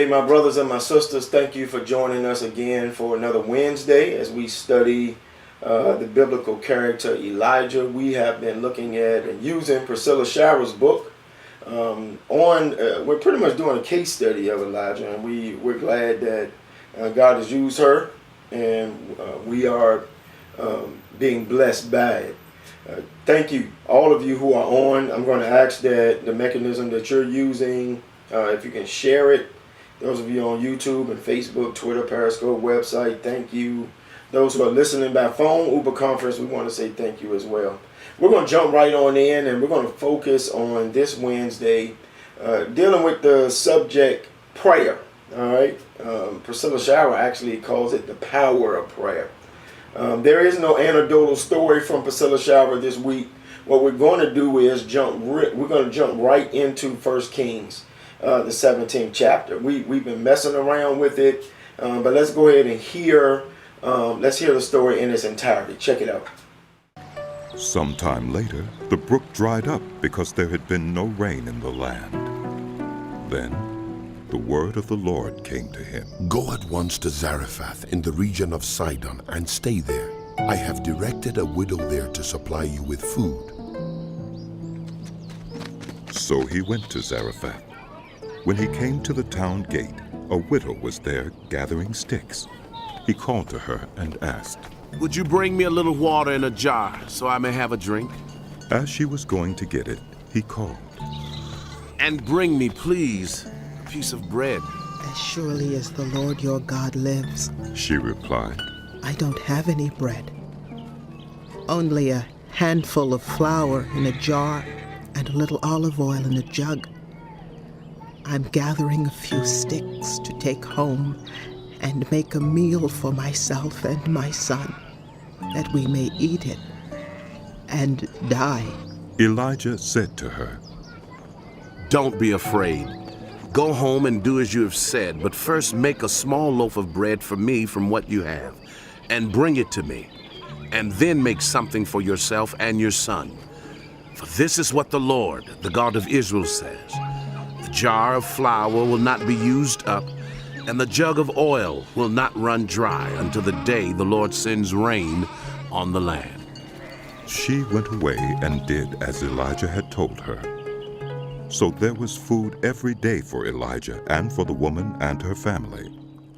my brothers and my sisters, thank you for joining us again for another Wednesday as we study the biblical character Elijah. We have been looking at and using Priscilla Shire's book we're pretty much doing a case study of Elijah, and we're glad that God has used her, and we are being blessed by it. Thank you, all of you who are on. I'm going to ask that the mechanism that you're using, if you can share it. Those of you on YouTube and Facebook, Twitter, Periscope, website, thank you. Those who are listening by phone, Uber conference, we want to say thank you as well. We're going to jump right on in, and we're going to focus on this Wednesday dealing with the subject prayer. All right. Priscilla Shire actually calls it the power of prayer. There is no anecdotal story from Priscilla Shire this week. What we're going to do is we're going to jump right into 1 Kings, the 17th chapter. We've been messing around with it, but let's go ahead and hear the story in its entirety. Check it out. Sometime later, the brook dried up because there had been no rain in the land. Then the word of the Lord came to him. Go at once to Zarephath in the region of Sidon and stay there. I have directed a widow there to supply you with food. So he went to Zarephath. When he came to the town gate, a widow was there gathering sticks. He called to her and asked, "Would you bring me a little water in a jar so I may have a drink?" As she was going to get it, he called, "And bring me, please, a piece of bread." "As surely as the Lord your God lives," she replied, "I don't have any bread. Only a handful of flour in a jar and a little olive oil in a jug. I'm gathering a few sticks to take home and make a meal for myself and my son, that we may eat it and die." Elijah said to her, "Don't be afraid. Go home and do as you have said, but first make a small loaf of bread for me from what you have, and bring it to me, and then make something for yourself and your son. For this is what the Lord, the God of Israel, says. The jar of flour will not be used up, and the jug of oil will not run dry until the day the Lord sends rain on the land." She went away and did as Elijah had told her. So there was food every day for Elijah and for the woman and her family.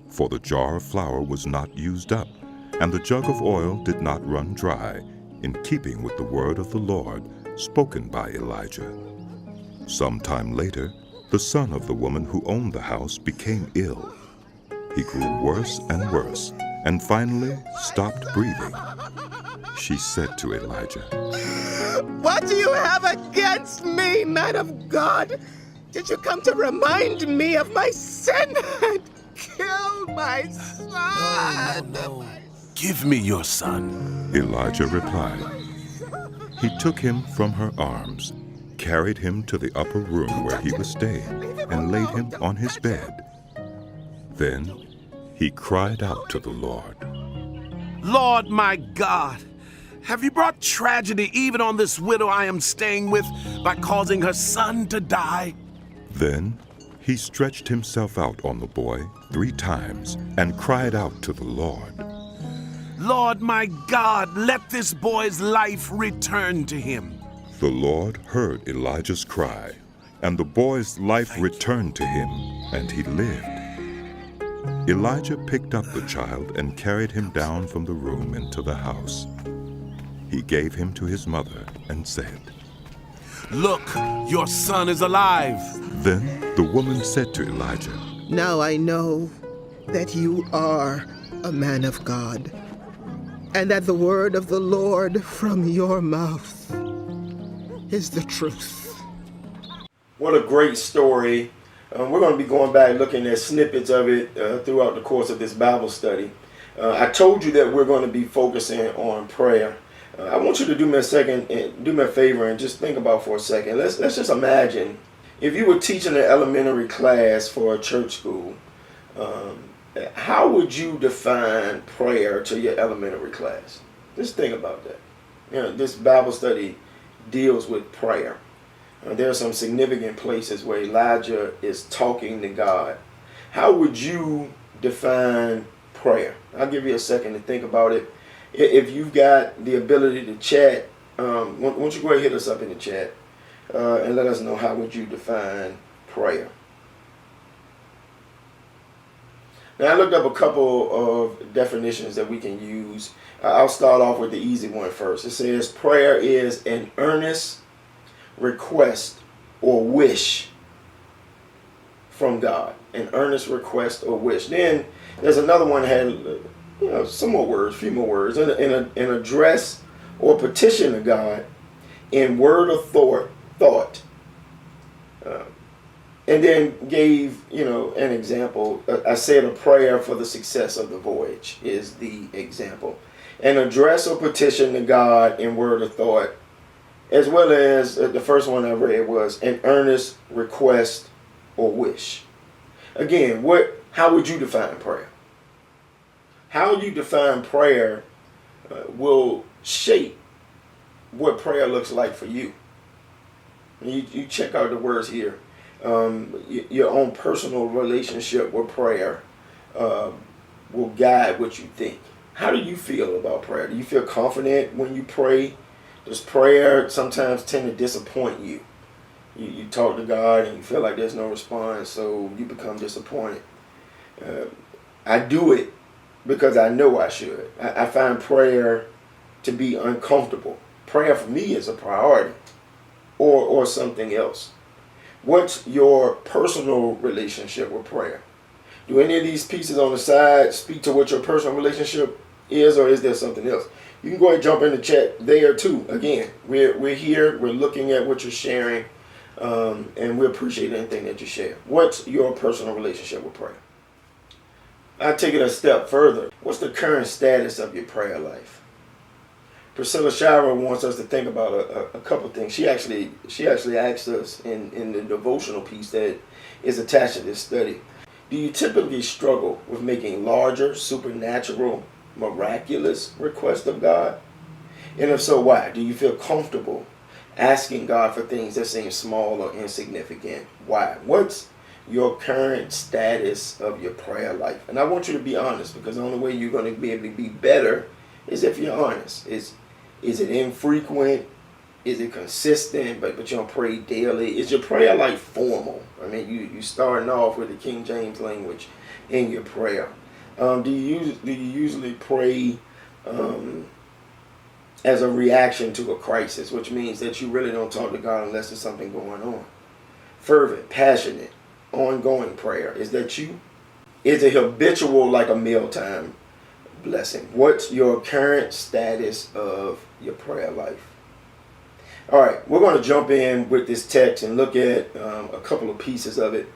For the jar of flour was not used up, and the jug of oil did not run dry, in keeping with the word of the Lord spoken by Elijah. Sometime later, the son of the woman who owned the house became ill. He grew worse and worse, and finally stopped breathing. She said to Elijah, "What do you have against me, man of God? Did you come to remind me of my sin and kill my son?" No. "Give me your son," Elijah replied. He took him from her arms, carried him to the upper room where he was staying, and laid him on his bed. Then he cried out to the Lord, "Lord my God, have you brought tragedy even on this widow I am staying with by causing her son to die?" Then he stretched himself out on the boy 3 times and cried out to the Lord, "Lord my God, let this boy's life return to him." The Lord heard Elijah's cry, and the boy's life returned to him, and he lived. Elijah picked up the child and carried him down from the room into the house. He gave him to his mother and said, "Look, your son is alive." Then the woman said to Elijah, "Now I know that you are a man of God, and that the word of the Lord from your mouth is the truth." What a great story. We're going to be going back looking at snippets of it throughout the course of this Bible study. I told you that we're going to be focusing on prayer. I want you to do me a favor and just think about for a second. Let's just imagine if you were teaching an elementary class for a church school. How would you define prayer to your elementary class? Just think about that. This Bible study deals with prayer. There are some significant places where Elijah is talking to God. How would you define prayer? I'll give you a second to think about it. If you've got the ability to chat, why don't you go ahead and hit us up in the chat and let us know how would you define prayer. Now, I looked up a couple of definitions that we can use. I'll start off with the easy one first. It says prayer is an earnest request or wish from God. An earnest request or wish. Then there's another one that had some more words, few more words. An address or petition to God in word or thought. And then gave, an example. I said a prayer for the success of the voyage is the example. An address or petition to God in word or thought, as well as the first one I read was an earnest request or wish. Again, how would you define prayer? How you define prayer will shape what prayer looks like for you. You check out the words here. Your own personal relationship with prayer will guide what you think. How do you feel about prayer? Do you feel confident when you pray? Does prayer sometimes tend to disappoint you? You talk to God and you feel like there's no response, so you become disappointed. I do it because I know I should. I find prayer to be uncomfortable. Prayer for me is a priority or something else. What's your personal relationship with prayer? Do any of these pieces on the side speak to what your personal relationship is, or is there something else? You can go ahead and jump in the chat there too. Again, we're here, we're looking at what you're sharing, and we appreciate anything that you share. What's your personal relationship with prayer? I take it a step further. What's the current status of your prayer life? Priscilla Shira wants us to think about a couple things. She actually asked us in the devotional piece that is attached to this study. Do you typically struggle with making larger, supernatural, miraculous requests of God? And if so, why? Do you feel comfortable asking God for things that seem small or insignificant? Why? What's your current status of your prayer life? And I want you to be honest, because the only way you're going to be able to be better is if you're honest. Is it infrequent? Is it consistent? But you don't pray daily. Is your prayer life formal? I mean, you starting off with the King James language in your prayer. Do you usually pray as a reaction to a crisis, which means that you really don't talk to God unless there's something going on? Fervent, passionate, ongoing prayer. Is that you? Is it habitual like a mealtime blessing? What's your current status of your prayer life? All right, we're going to jump in with this text and look at a couple of pieces of it.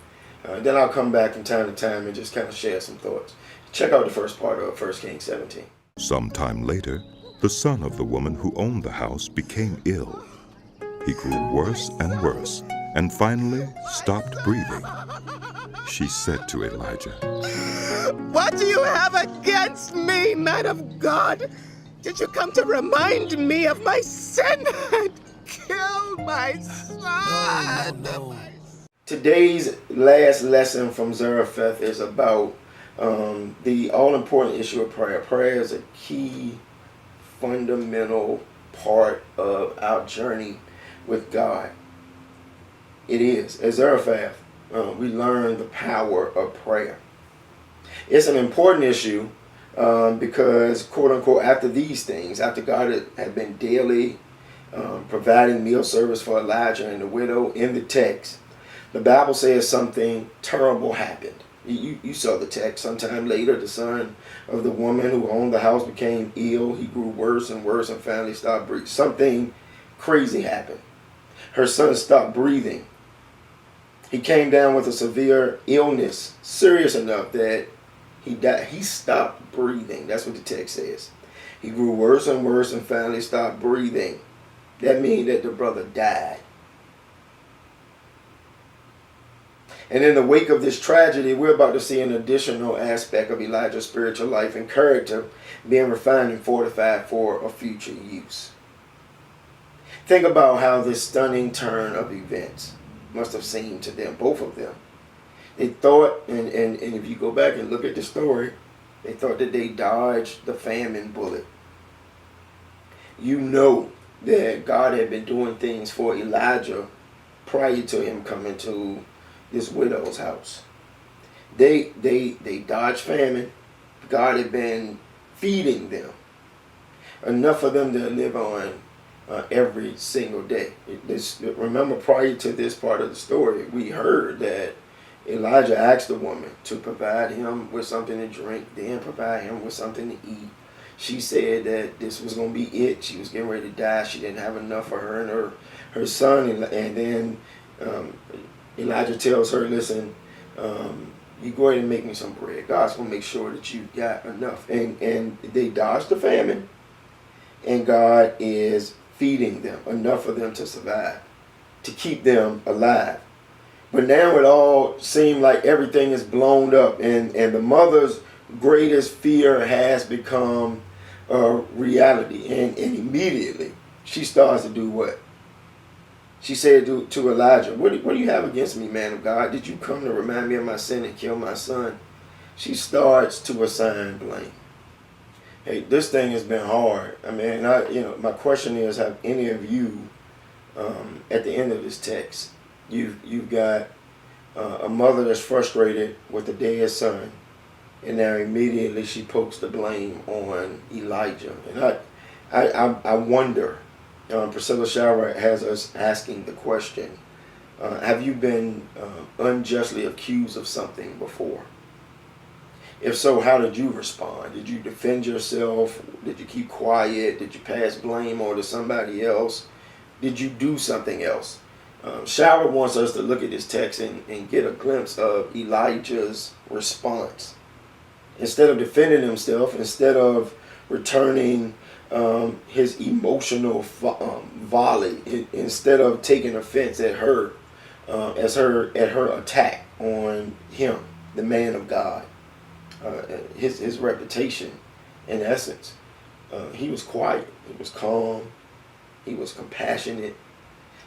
Then I'll come back from time to time and just kind of share some thoughts. Check out the first part of 1 Kings 17. Sometime later, the son of the woman who owned the house became ill. He grew worse and worse, and finally stopped breathing. She said to Elijah, What do you have against me, man of God? Did you come to remind me of my sin and kill my son? No. Today's last lesson from Zarephath is about the all-important issue of prayer. Prayer is a key, fundamental part of our journey with God. It is. At Zarephath, we learn the power of prayer. It's an important issue because, quote unquote, after these things, after God had been daily providing meal service for Elijah and the widow in the text, the Bible says something terrible happened. You saw the text. Sometime later, the son of the woman who owned the house became ill. He grew worse and worse and finally stopped breathing. Something crazy happened. Her son stopped breathing. He came down with a severe illness, serious enough that he died. He stopped breathing. That's what the text says. He grew worse and worse and finally stopped breathing. That means that the brother died. And in the wake of this tragedy, we're about to see an additional aspect of Elijah's spiritual life and character being refined and fortified for a future use. Think about how this stunning turn of events must have seemed to them, both of them. They thought, and if you go back and look at the story, they thought that they dodged the famine bullet. You know that God had been doing things for Elijah prior to him coming to this widow's house. They dodged famine. God had been feeding them enough for them to live on every single day. Remember, prior to this part of the story, we heard that Elijah asked the woman to provide him with something to drink, then provide him with something to eat. She said that this was going to be it. She was getting ready to die. She didn't have enough for her and her son. And then Elijah tells her, listen, you go ahead and make me some bread. God's going to make sure that you got enough. And they dodged the famine. And God is feeding them enough for them to survive, to keep them alive. But now it all seems like everything is blown up, and the mother's greatest fear has become a reality. And immediately she starts to do what? She said to Elijah, what do you have against me, man of God? Did you come to remind me of my sin and kill my son? She starts to assign blame. Hey, this thing has been hard. I mean, my question is, have any of you, at the end of this text, you've got a mother that's frustrated with the dead son, and now immediately she pokes the blame on Elijah. And I wonder, Priscilla Shower has us asking the question, have you been unjustly accused of something before? If so, how did you respond? Did you defend yourself? Did you keep quiet? Did you pass blame on to somebody else? Did you do something else? Shower wants us to look at this text and get a glimpse of Elijah's response. Instead of defending himself, instead of returning his emotional volley, instead of taking offense at her, at her attack on him, the man of God, his reputation, in essence, he was quiet, he was calm, he was compassionate.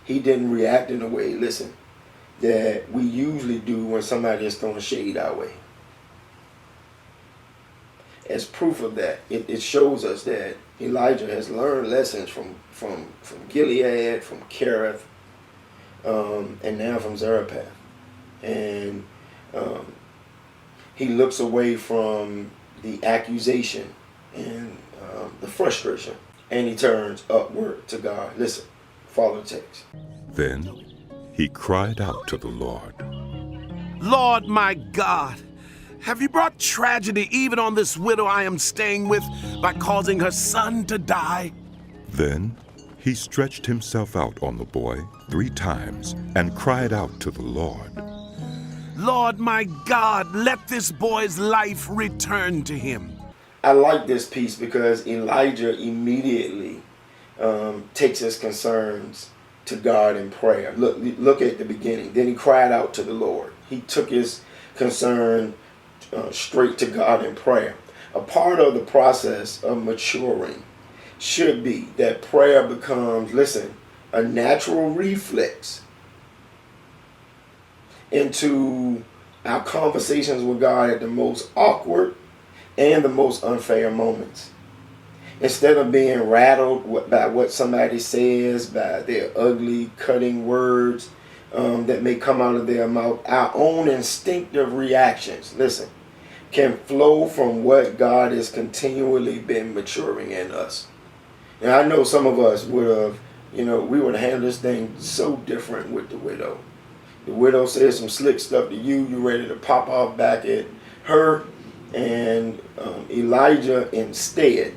He didn't react in a way, listen, that we usually do when somebody is throwing shade our way. As proof of that, it shows us that Elijah has learned lessons from Gilead, from Kerith, and now from Zarephath. And he looks away from the accusation and the frustration, and he turns upward to God. Listen, follow the text. Then he cried out to the Lord. Lord my God, have you brought tragedy even on this widow I am staying with by causing her son to die? Then he stretched himself out on the boy 3 times and cried out to the Lord. Lord my God, let this boy's life return to him. I like this piece because Elijah immediately takes his concerns to God in prayer. Look at the beginning. Then he cried out to the Lord. He took his concern straight to God in prayer. A part of the process of maturing should be that prayer becomes, listen, a natural reflex into our conversations with God at the most awkward and the most unfair moments. Instead of being rattled by what somebody says, by their ugly, cutting words that may come out of their mouth, our own instinctive reactions, listen, can flow from what God has continually been maturing in us. And I know some of us would have, we would have handled this thing so different with the widow. The widow said some slick stuff to you. You're ready to pop off back at her. And Elijah instead,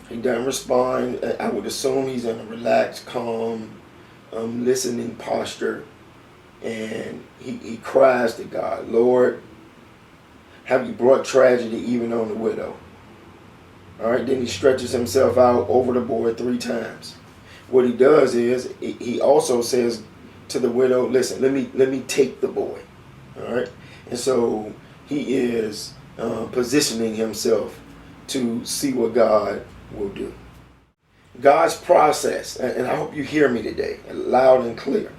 he doesn't respond. I would assume he's in a relaxed, calm, listening posture. And he cries to God, Lord, have you brought tragedy even on the widow? All right, then he stretches himself out over the boy 3 times. What he does is he also says to the widow, listen, let me take the boy. All right, and so he is positioning himself to see what God will do. God's process, and I hope you hear me today, loud and clear.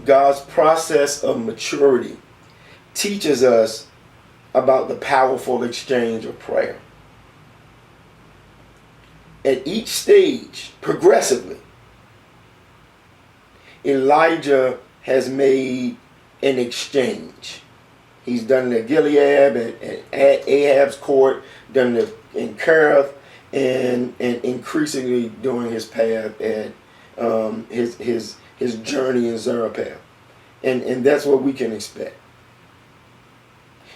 God's process of maturity teaches us about the powerful exchange of prayer. At each stage, progressively, Elijah has made an exchange. He's done it at Gilead, at Ahab's court, done it in Kerith, and increasingly during his path at his journey in Zarephath. And that's what we can expect.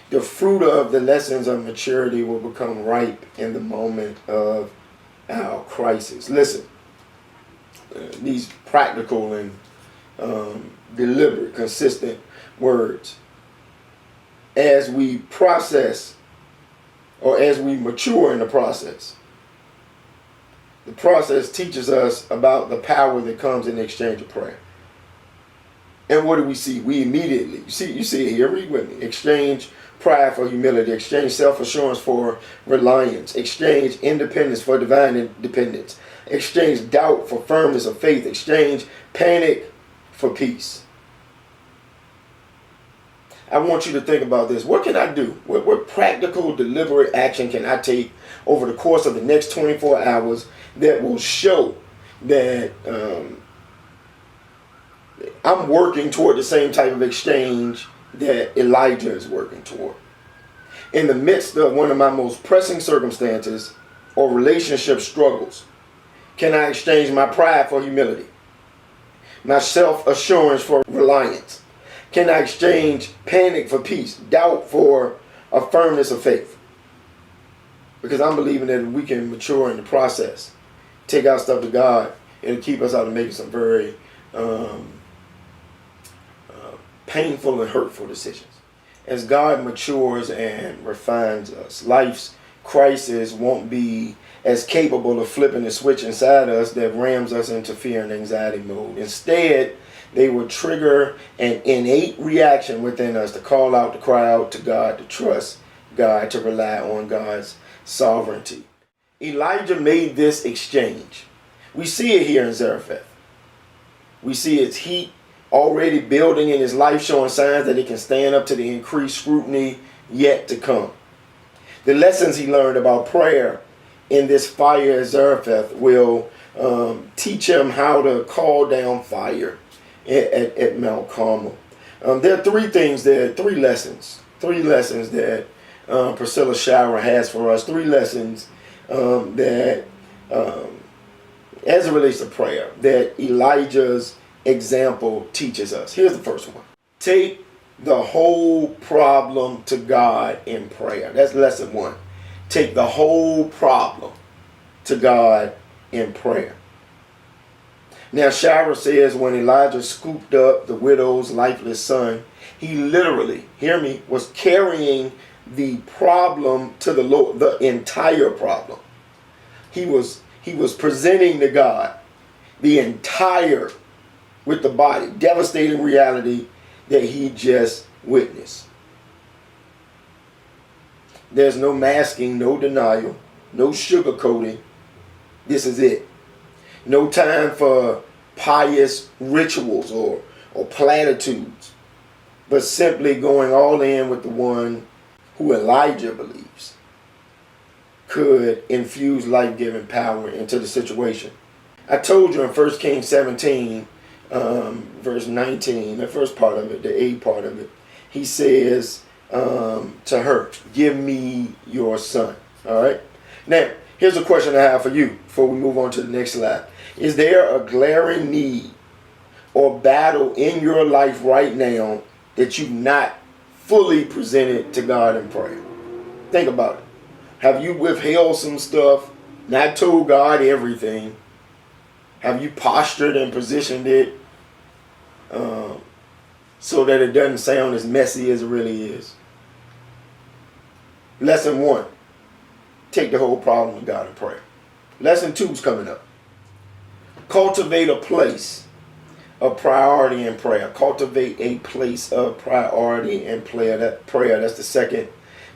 The fruit of the lessons of maturity will become ripe in the moment of our crisis. Listen, these practical and deliberate, consistent words. As we process, or as we mature in the process teaches us about the power that comes in the exchange of prayer. And what do we see? We immediately, you see it here, read with me. Exchange pride for humility, exchange self-assurance for reliance, exchange independence for divine independence, exchange doubt for firmness of faith, exchange panic for peace. I want you to think about this. What can I do? What practical, deliberate action can I take over the course of the next 24 hours that will show that I'm working toward the same type of exchange that Elijah is working toward? In the midst of one of my most pressing circumstances or relationship struggles, can I exchange my pride for humility, my self-assurance for reliance? Can I exchange panic for peace, doubt for a firmness of faith? Because I'm believing that we can mature in the process, take our stuff to God, it'll keep us out of making some very painful and hurtful decisions. As God matures and refines us, life's crisis won't be as capable of flipping the switch inside us that rams us into fear and anxiety mode. Instead, they will trigger an innate reaction within us to call out, to cry out to God, to trust God, to rely on God's sovereignty. Elijah made this exchange. We see it here in Zarephath. We see its heat already building in his life, showing signs that it can stand up to the increased scrutiny yet to come. The lessons he learned about prayer in this fire at Zarephath will teach him how to call down fire at Mount Carmel. There are three lessons that Priscilla Shower has for us. Three lessons that, as it relates to prayer, that Elijah's example teaches us. Here's the first one. Take the whole problem to God in prayer. That's lesson one. Take the whole problem to God in prayer. Now, Shira says when Elijah scooped up the widow's lifeless son, he literally, hear me, was carrying the problem to the Lord, the entire problem. He was presenting to God the entire, with the body, devastating reality that he just witnessed. There's no masking, no denial, no sugarcoating. This is it. No time for pious rituals or platitudes, but simply going all in with the one who Elijah believes could infuse life-giving power into the situation. I told you in 1 Kings 17, verse 19, the first part of it, the A part of it, he says to her, give me your son. All right? Now, here's a question I have for you before we move on to the next slide. Is there a glaring need or battle in your life right now that you've not fully presented to God in prayer? Think about it. Have you withheld some stuff, not told God everything? Have you postured and positioned it so that it doesn't sound as messy as it really is? Lesson one, take the whole problem to God in prayer. Lesson two is coming up. Cultivate a place of priority in prayer. Cultivate a place of priority in prayer. That's the second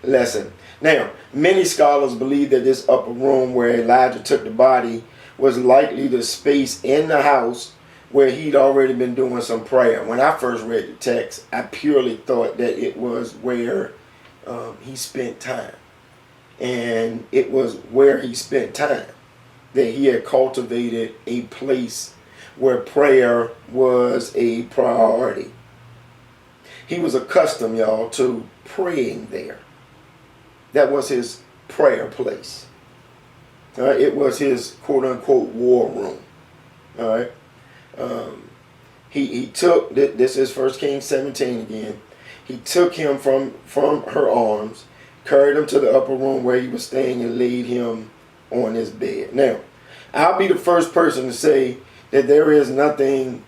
lesson. Now, many scholars believe that this upper room where Elijah took the body was likely the space in the house where he'd already been doing some prayer. When I first read the text, I purely thought that it was where he spent time. And it was where he spent time that he had cultivated a place where prayer was a priority. He was accustomed, y'all, to praying there. That was his prayer place. It was his quote-unquote war room. All right. He took, this is 1 Kings 17 again. He took him from her arms, carried him to the upper room where he was staying, and laid him on his bed. Now, I'll be the first person to say that there is nothing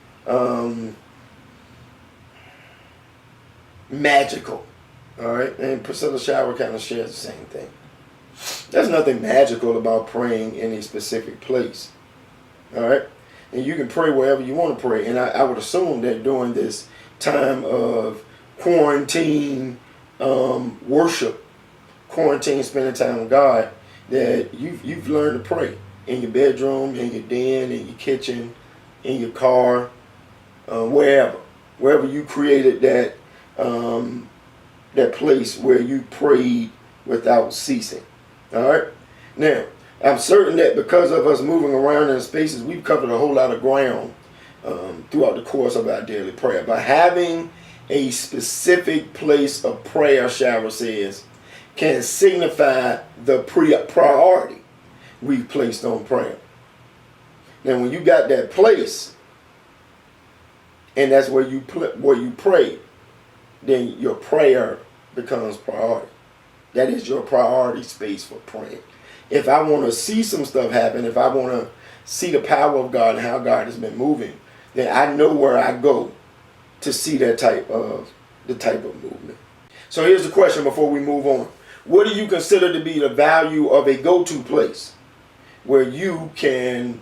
magical. All right. And Priscilla Shower kind of shares the same thing. There's nothing magical about praying in a specific place. All right. And you can pray wherever you want to pray. And I would assume that during this time of quarantine worship, quarantine spending time with God, that you've learned to pray in your bedroom, in your den, in your kitchen, in your car, wherever you created that place where you prayed without ceasing. All right. Now, I'm certain that because of us moving around in spaces, we've covered a whole lot of ground throughout the course of our daily prayer. But having a specific place of prayer, Shower says, can signify the priority we've placed on prayer. Now, when you got that place, and that's where you pray, then your prayer becomes priority. That is your priority space for praying. If I want to see some stuff happen, if I want to see the power of God and how God has been moving, then I know where I go to see that type of movement. So here's the question before we move on. What do you consider to be the value of a go-to place where you can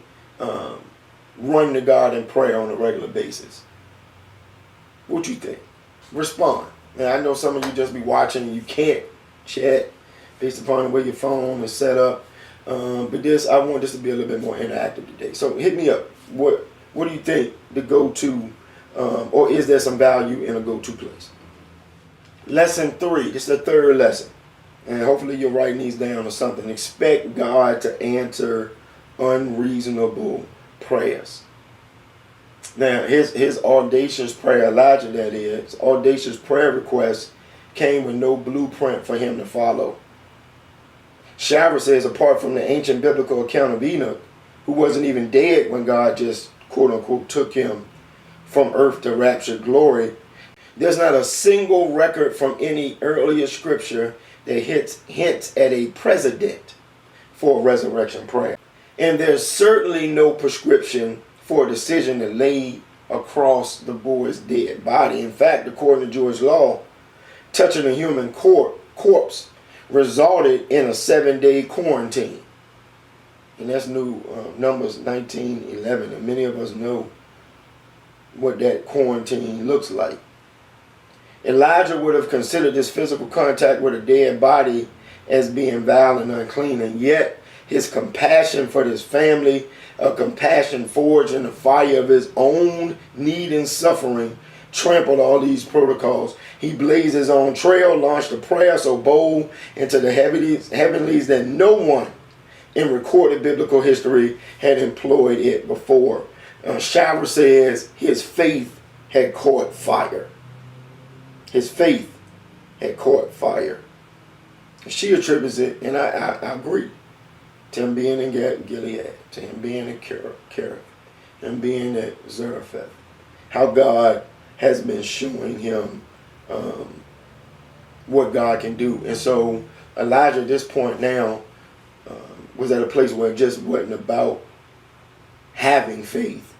run to God in prayer on a regular basis? What you think? Respond. Now, I know some of you just be watching and you can't chat based upon the way your phone is set up. But I want this to be a little bit more interactive today. So hit me up. What do you think the go-to, or is there some value in a go-to place? Lesson 3. This is the third lesson. And hopefully you're writing these down or something. Expect God to answer unreasonable prayers. Now, his audacious prayer, Elijah that is, audacious prayer request came with no blueprint for him to follow. Shower says, apart from the ancient biblical account of Enoch, who wasn't even dead when God just, quote unquote, took him from earth to rapture glory, there's not a single record from any earlier scripture that hints at a precedent for resurrection prayer. And there's certainly no prescription for a decision to lay across the boy's dead body. In fact, according to Jewish law, touching a human corpse resulted in a 7-day quarantine. And that's Numbers 19:11. And many of us know what that quarantine looks like. Elijah would have considered this physical contact with a dead body as being vile and unclean, and yet his compassion for his family, a compassion forged in the fire of his own need and suffering, trampled all these protocols. He blazed his own trail, launched a prayer so bold into the heavenlies that no one in recorded biblical history had employed it before. Shower says his faith had caught fire. His faith had caught fire. She attributes it, and I agree, to him being in Gilead, to him being in Kerith, him being at Zarephath. How God has been showing him what God can do. And so Elijah at this point now was at a place where it just wasn't about having faith.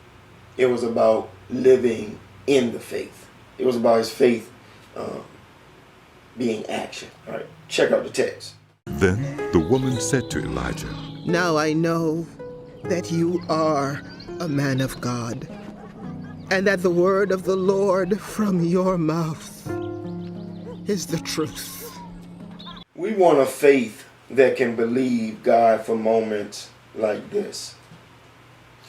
It was about living in the faith. It was about his faith being action. All right, check out the text. Then the woman said to Elijah, Now I know that you are a man of God, and that the word of the Lord from your mouth is the truth. We want a faith that can believe God for moments like this.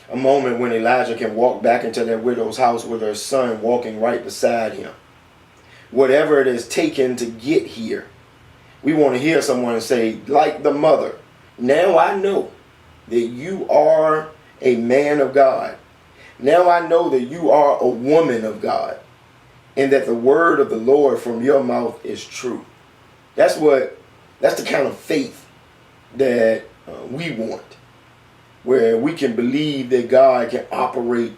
A moment when Elijah can walk back into that widow's house with her son walking right beside him. Whatever it has taken to get here, we want to hear someone say, like the mother, now I know that you are a man of God. Now I know that you are a woman of God, and that the word of the Lord from your mouth is true. That's the kind of faith that we want, where we can believe that God can operate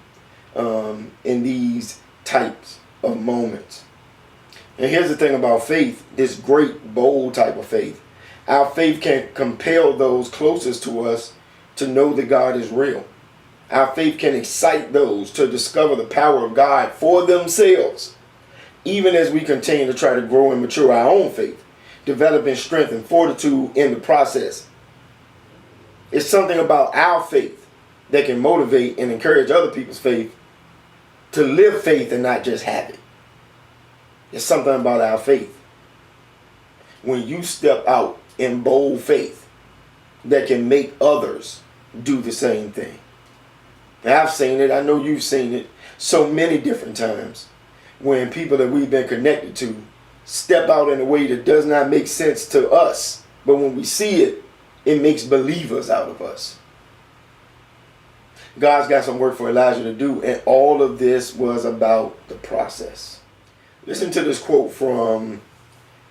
in these types of moments. And here's the thing about faith, this great, bold type of faith. Our faith can compel those closest to us to know that God is real. Our faith can excite those to discover the power of God for themselves, even as we continue to try to grow and mature our own faith, developing strength and fortitude in the process. It's something about our faith that can motivate and encourage other people's faith to live faith and not just have it. It's something about our faith. When you step out in bold faith that can make others do the same thing. And I've seen it, I know you've seen it so many different times when people that we've been connected to step out in a way that does not make sense to us. But when we see it, it makes believers out of us. God's got some work for Elijah to do, and all of this was about the process. Listen to this quote from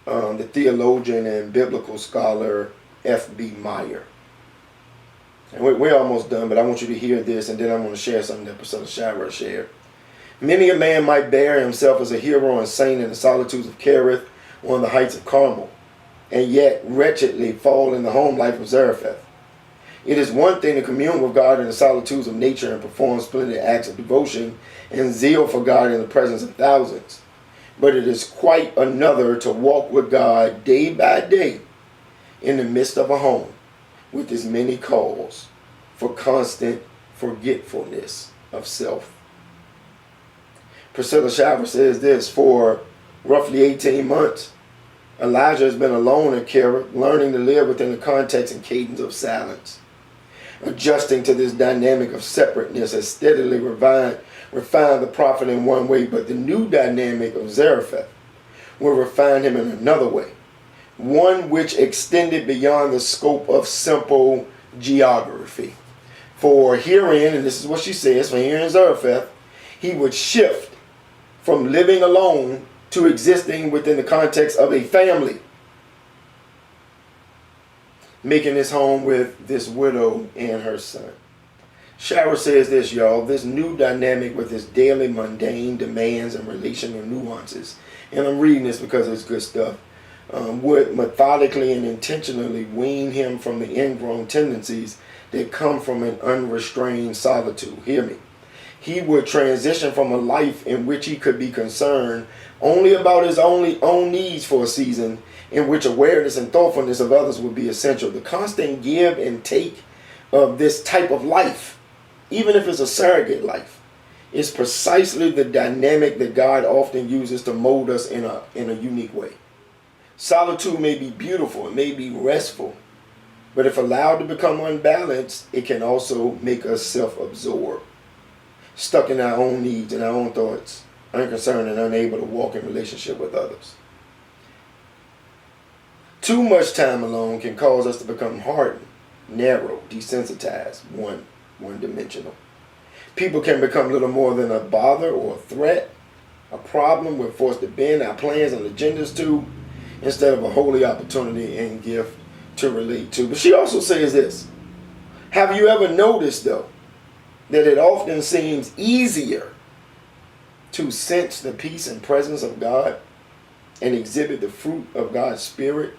the theologian and biblical scholar F.B. Meyer. And we're almost done, but I want you to hear this, and then I'm going to share something that Priscilla Shira shared. Many a man might bear himself as a hero and saint in the solitudes of Kerith or on the heights of Carmel, and yet wretchedly fall in the home life of Zarephath. It is one thing to commune with God in the solitudes of nature and perform splendid acts of devotion and zeal for God in the presence of thousands. But it is quite another to walk with God day by day in the midst of a home with its many calls for constant forgetfulness of self. Priscilla Shira says this: for roughly 18 months, Elijah has been alone in Kerith, learning to live within the context and cadence of silence. Adjusting to this dynamic of separateness has steadily refined the prophet in one way, but the new dynamic of Zarephath will refine him in another way, one which extended beyond the scope of simple geography. For herein, and this is what she says, for here in Zarephath, he would shift from living alone to existing within the context of a family, making his home with this widow and her son. Shira says this, y'all: this new dynamic with its daily mundane demands and relational nuances, and I'm reading this because it's good stuff, would methodically and intentionally wean him from the ingrown tendencies that come from an unrestrained solitude. Hear me. He would transition from a life in which he could be concerned only about his own needs for a season, in which awareness and thoughtfulness of others would be essential. The constant give and take of this type of life, even if it's a surrogate life, is precisely the dynamic that God often uses to mold us in a unique way. Solitude may be beautiful, it may be restful, but if allowed to become unbalanced, it can also make us self-absorbed, stuck in our own needs and our own thoughts, unconcerned and unable to walk in relationship with others. Too much time alone can cause us to become hardened, narrow, desensitized, one-dimensional. People can become little more than a bother or a threat, a problem we're forced to bend our plans and agendas to, instead of a holy opportunity and gift to relate to. But she also says this: have you ever noticed, though, that it often seems easier to sense the peace and presence of God and exhibit the fruit of God's Spirit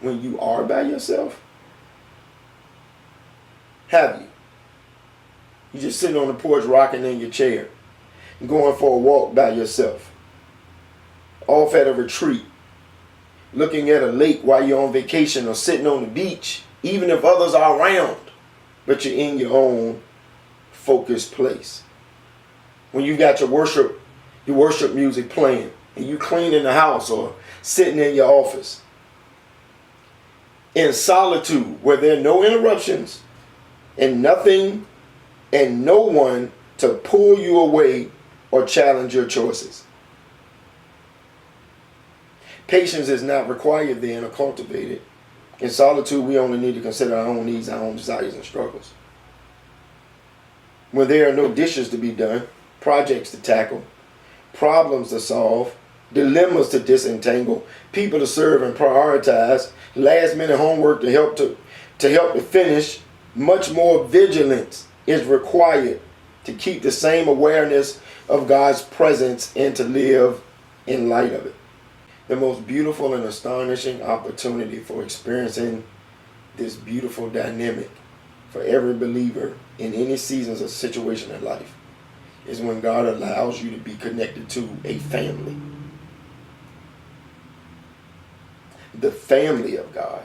when you are by yourself? Have you? You're just sitting on the porch rocking in your chair, going for a walk by yourself, off at a retreat, looking at a lake while you're on vacation, or sitting on the beach, even if others are around, but you're in your own focused place. When you got your worship music playing, and you cleaning the house or sitting in your office, in solitude, where there are no interruptions and nothing and no one to pull you away or challenge your choices. Patience is not required then or cultivated. In solitude, we only need to consider our own needs, our own desires and struggles. When there are no dishes to be done, projects to tackle, problems to solve, dilemmas to disentangle, people to serve and prioritize, last-minute homework to help to finish, much more vigilance is required to keep the same awareness of God's presence and to live in light of it. The most beautiful and astonishing opportunity for experiencing this beautiful dynamic for every believer in any seasons or situation in life is when God allows you to be connected to a family. The family of God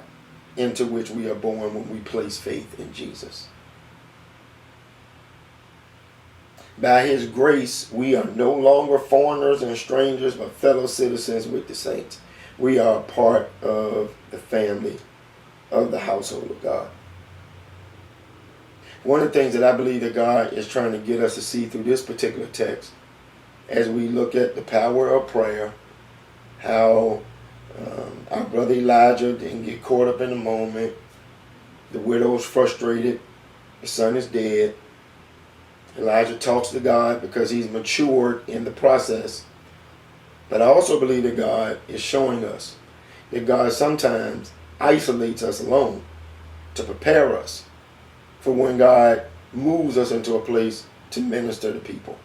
into which we are born when we place faith in Jesus. By his grace, we are no longer foreigners and strangers, but fellow citizens with the saints. We are part of the family of the household of God. One of the things that I believe that God is trying to get us to see through this particular text, as we look at the power of prayer, how our brother Elijah didn't get caught up in the moment, the widow's frustrated, the son is dead. Elijah talks to God because he's matured in the process. But I also believe that God is showing us that God sometimes isolates us alone to prepare us for when God moves us into a place to minister to people.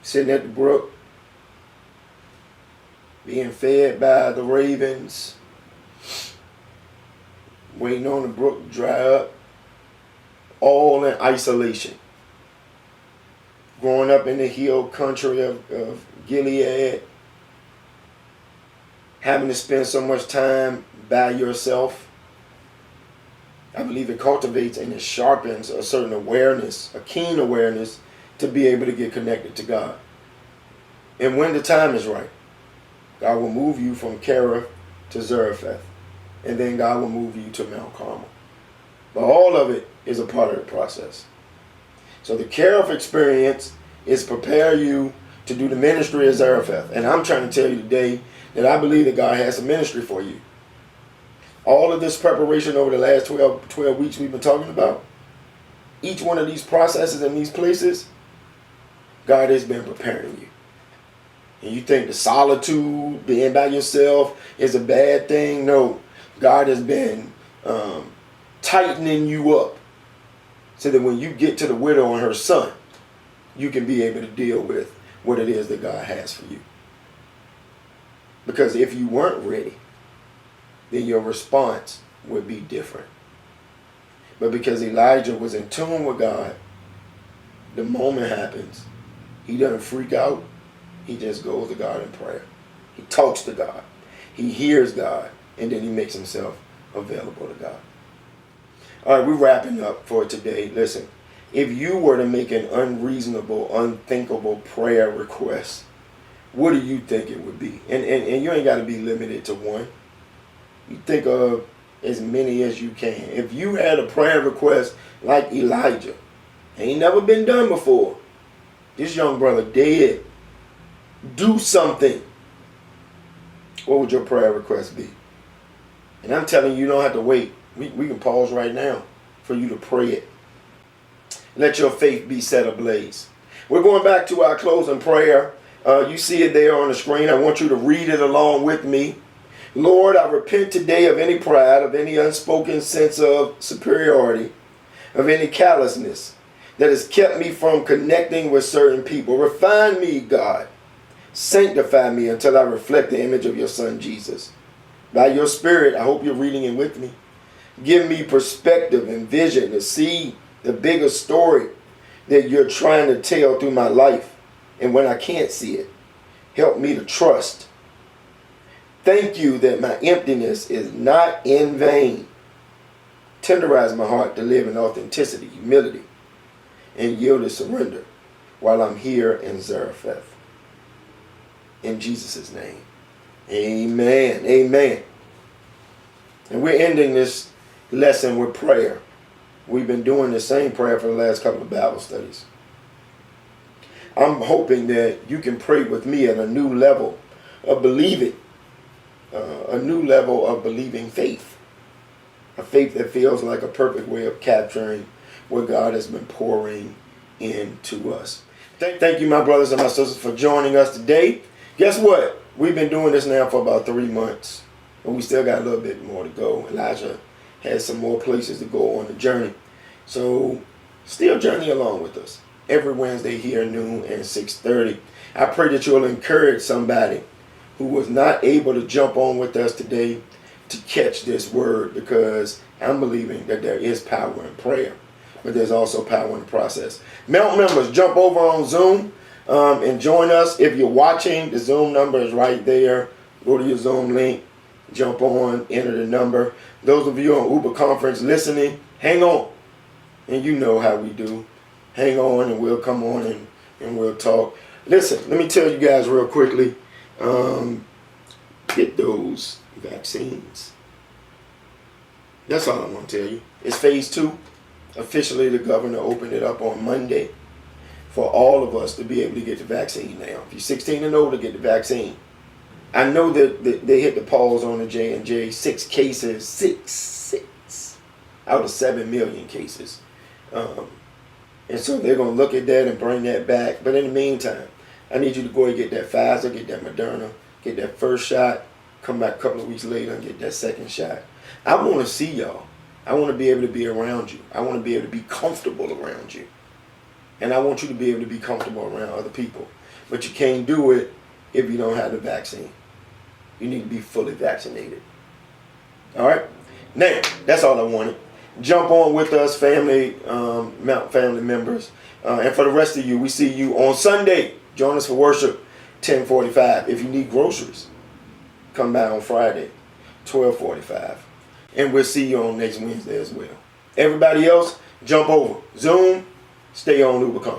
Sitting at the brook, being fed by the ravens, waiting on the brook to dry up, all in isolation. Growing up in the hill country of Gilead, having to spend so much time by yourself, I believe it cultivates and it sharpens a certain awareness, a keen awareness, to be able to get connected to God. And when the time is right, God will move you from Kerith to Zarephath, and then God will move you to Mount Carmel. But all of it is a part of the process. So the Kerith experience is prepare you to do the ministry of Zarephath. And I'm trying to tell you today that I believe that God has a ministry for you. All of this preparation over the last 12 weeks we've been talking about, each one of these processes and these places, God has been preparing you. And you think the solitude, being by yourself, is a bad thing? No. God has been tightening you up so that when you get to the widow and her son, you can be able to deal with what it is that God has for you. Because if you weren't ready, then your response would be different. But because Elijah was in tune with God, the moment happens, he doesn't freak out. He just goes to God in prayer. He talks to God. He hears God. And then he makes himself available to God. All right, we're wrapping up for today. Listen, if you were to make an unreasonable, unthinkable prayer request, what do you think it would be? And you ain't got to be limited to one. You think of as many as you can. If you had a prayer request like Elijah, ain't never been done before. This young brother dead. Do something. What would your prayer request be? And I'm telling you, you don't have to wait. We can pause right now for you to pray it. Let your faith be set ablaze. We're going back to our closing prayer. You see it there on the screen. I want you to read it along with me. Lord, I repent today of any pride, of any unspoken sense of superiority, of any callousness that has kept me from connecting with certain people. Refine me, God. Sanctify me until I reflect the image of your Son, Jesus. By your Spirit, I hope you're reading it with me. Give me perspective and vision to see the bigger story that you're trying to tell through my life. And when I can't see it, help me to trust. Thank you that my emptiness is not in vain. Tenderize my heart to live in authenticity, humility, and yielded surrender while I'm here in Zarephath. In Jesus' name. Amen. Amen. And we're ending this lesson with prayer. We've been doing the same prayer for the last couple of Bible studies. I'm hoping that you can pray with me at a new level of believing, a new level of believing faith. A faith that feels like a perfect way of capturing what God has been pouring into us. Thank you, my brothers and my sisters, for joining us today. Guess what? We've been doing this now for about 3 months, and we still got a little bit more to go. Elijah has some more places to go on the journey. So still journey along with us. Every Wednesday here at noon and 6:30. I pray that you'll encourage somebody who was not able to jump on with us today to catch this word, because I'm believing that there is power in prayer, but there's also power in the process. Mount members, jump over on Zoom and join us. If you're watching, the Zoom number is right there. Go to your Zoom link, jump on, enter the number. Those of you on Uber Conference listening, hang on. And you know how we do. Hang on and we'll come on and we'll talk. Listen, let me tell you guys real quickly. Get those vaccines. That's all I'm going to tell you. It's phase 2. Officially, the governor opened it up on Monday for all of us to be able to get the vaccine now. If you're 16 and older, get the vaccine. I know that they hit the pause on the J&J. 6 cases, six out of 7 million cases. And so they're going to look at that and bring that back. But in the meantime, I need you to go and get that Pfizer, get that Moderna, get that first shot, come back a couple of weeks later and get that second shot. I want to see y'all. I want to be able to be around you. I want to be able to be comfortable around you. And I want you to be able to be comfortable around other people. But you can't do it if you don't have the vaccine. You need to be fully vaccinated. All right? Now, that's all I wanted. Jump on with us, family, Mount family members. And for the rest of you, we see you on Sunday. Join us for worship, 10:45. If you need groceries, come by on Friday, 12:45. And we'll see you on next Wednesday as well. Everybody else, jump over. Zoom, stay on Uber Conference.